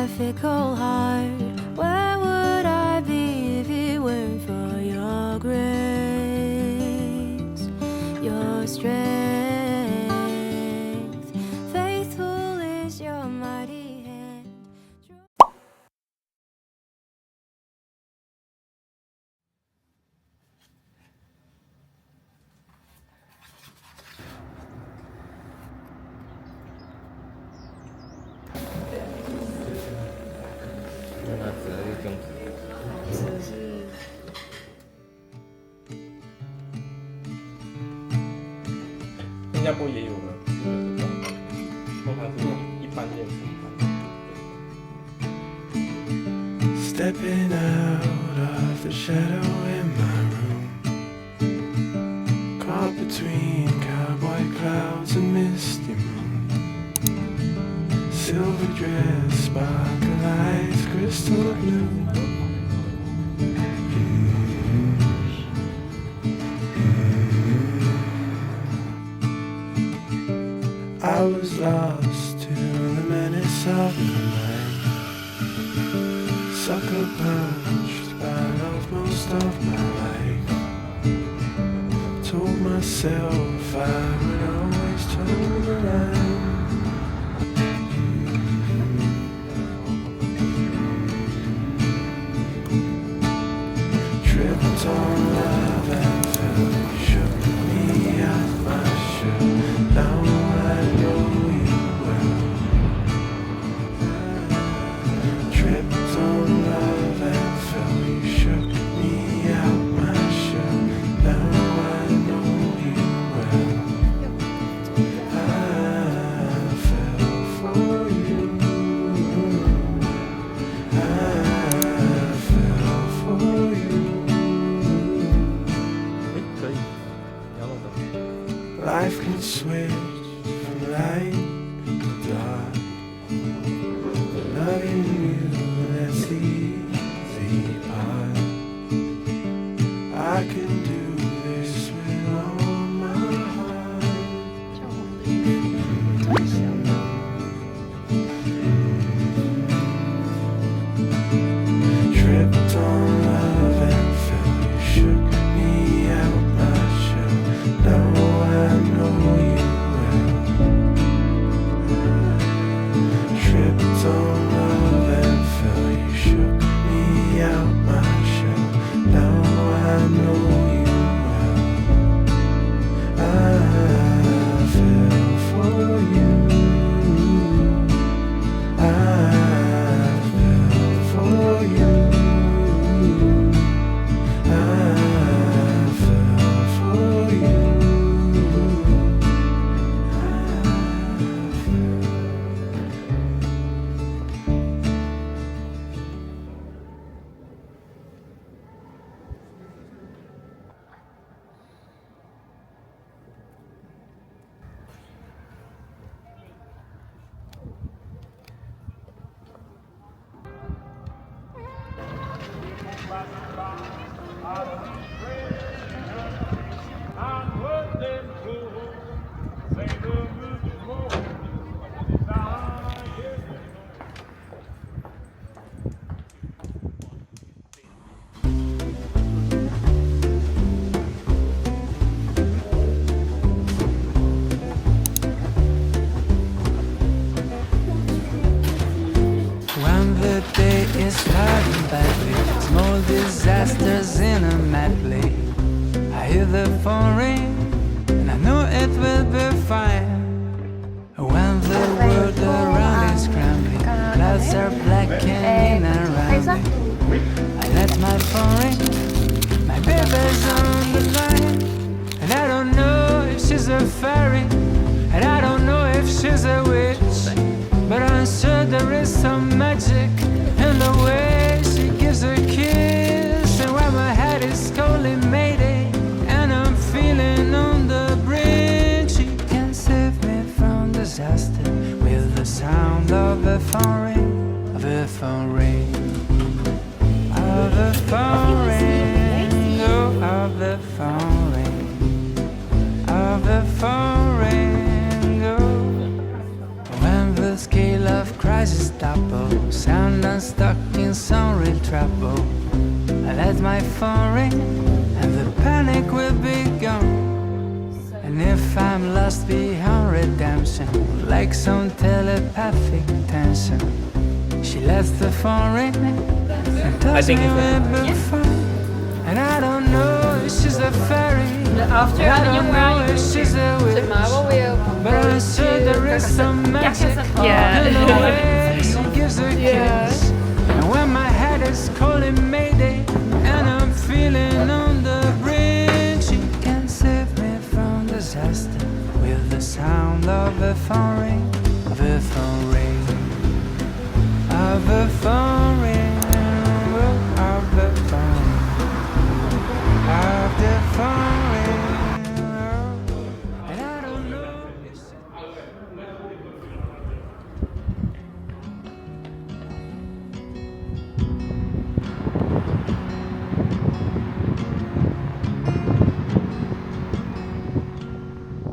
my fickle heart. Where would I be if it weren't for your grace, your strength? Faithful is your mighty hand. 新加坡也有了，通常是一般电视。Stepping out of the shadow in my room, caught between cowboy clouds and misty moon. Silver dress, sparkle eyes, crystal blue. I was lost to the menace of the night, sucker punched by love most of my life. Told myself I would always toe the line. Tripped on love and fell, shook me out my shirt. Now I know you well. Tripped on love and fell, you shook me out my shirt. Now I know you well. I fell for you. I fell for you. 可以，你要弄什么？ Life can switch from light to dark. Loving you, that's the easy part. I can do this with all my heart. Tripped on love and fell, you shook me out my shell. Now I know you well. Tripped on love and fell, you shook me out my shell. Now I know you well. I fell for you. I fell for you. I fell for you. When the day is hard and badly, small disasters in a medley. I hear the phone ring, and I know it will be fine. When the world around is crumbling, clouds are blackening around me. I let my phone ring, my baby's on the line. And I don't know if she's a fairy, and I don't know if she's a witch. But I'm sure there is some magic in the way she gives a kiss. And when my head is calling Mayday, and I'm feeling on the brink, she can save me from disaster with the sound of a phone ring, of a phone ring, of a phone ring, oh, of a phone ring, of a phone ring, oh. When the scale of crisis double, sound unstuck in some real trouble. I let my phone ring and the panic will be gone. And if I'm lost beyond redemption, like some telepathic tension, she lets the phone ring and tells me we'll be fine. And I don't know if she's a fairy, After I don't Avignon, know you if she's a witch, tomorrow we'll but I'm sure there is some magic Yeah. in the way she gives her kiss. And when my head is calling Mayday and I'm feeling on the brink, she can save me from disaster with the sound of a phone ring, of a phone ring, of a phone ring, of a phone, of the phone ring. And I don't know if she...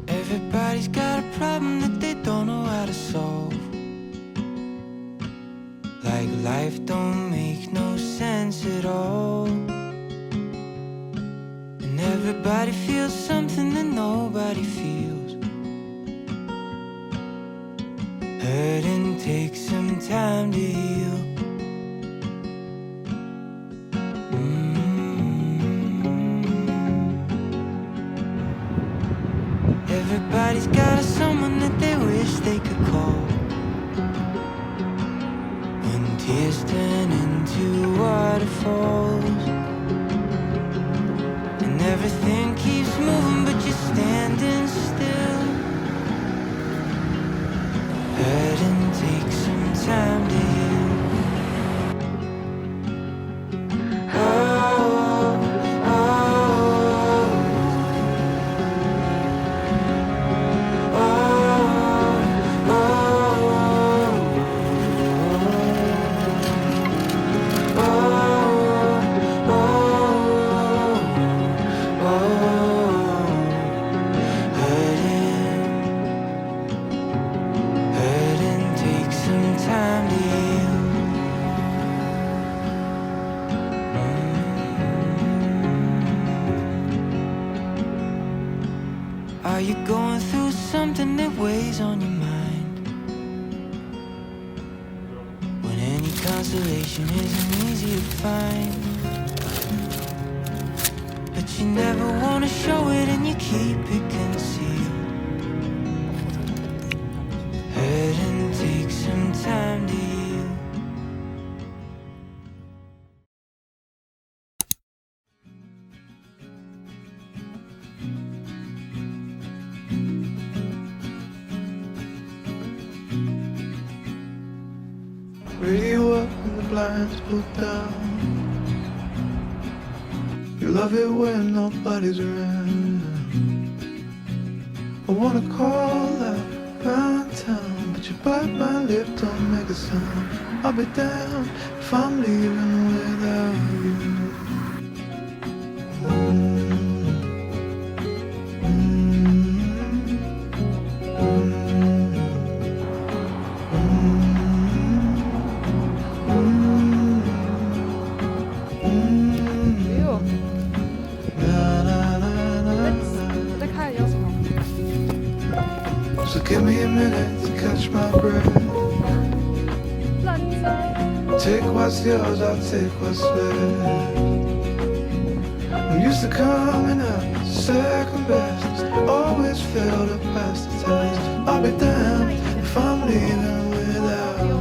Everybody's got a problem that they don't know how to solve. Like life don't make no sense at all. And everybody feels something that nobody feels. Hurting takes some time to heal. Everybody's got someone that they wish they could call. When tears turn into waterfalls, and everything keeps moving but you're standing still. Hurting takes some time to heal. Are you going through something that weighs on your mind? When any consolation isn't easy to find, but you never want to show it and you keep it concealed. Hurting takes some time to heal. Radio up and the blinds pulled down. You love it when nobody's around. I wanna call out round town, but you bite my lip, don't make a sound. I'll be damned if I'm leaving without you. So give me a minute to catch my breath. Take what's yours, I'll take what's left. I'm used to coming out second best. Always fail to pass the test. I'll be damned if I'm leaving without you.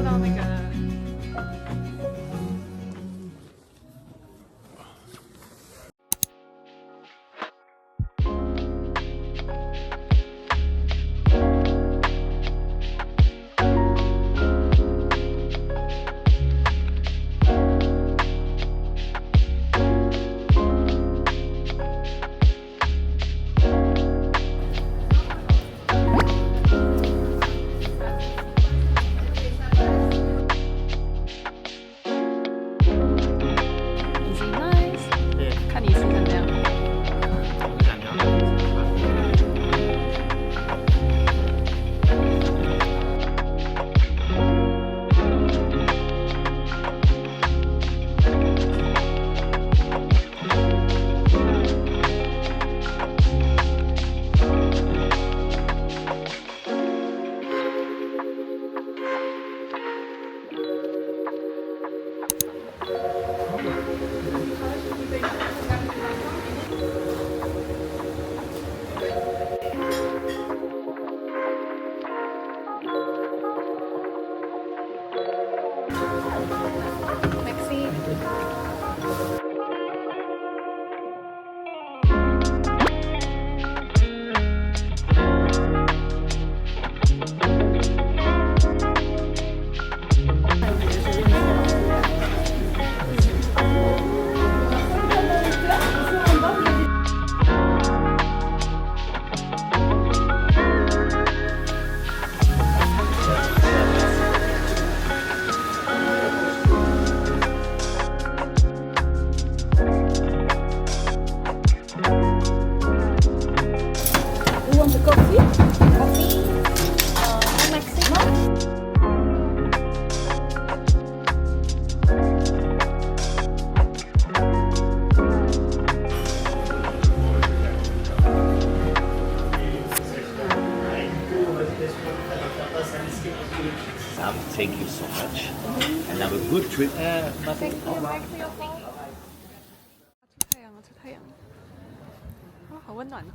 Thank you so much, and have a good trip. 出太阳了，出太阳了，啊，好温暖哦。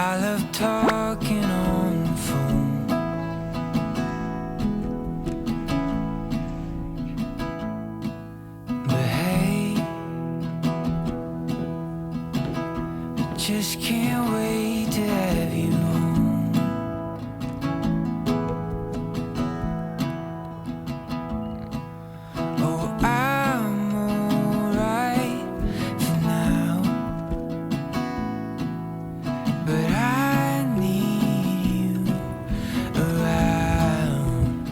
I love talking on the phone. But hey, I just can't wait to have you home. Oh, I'm alright for now, but I need you around.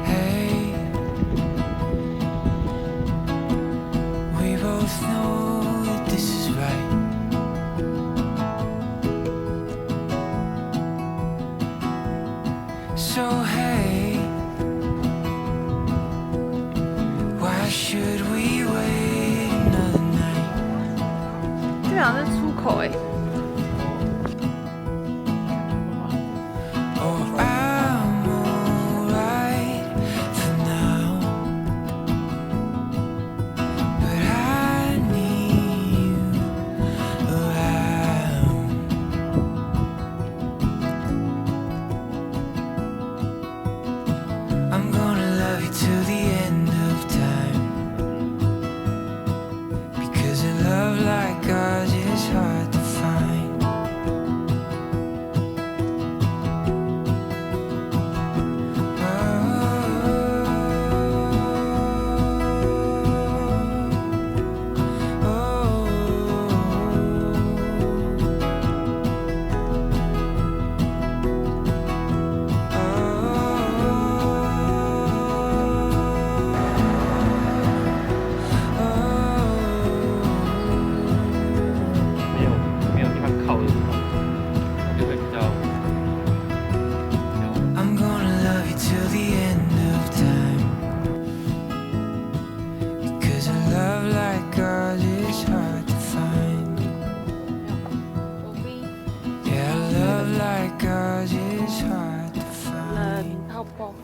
Hey, we both know that this is right. So hey, why should we wait another night? 这好像是出口哎。 Oh, I'm alright for now, but I need you around. I'm gonna love you till the end of time, because a love like ours is hard to find. I'm gonna love you till the end of time, because a love like ours is hard to find. Yeah, a love like ours is hard to 冷 find. 泡泡。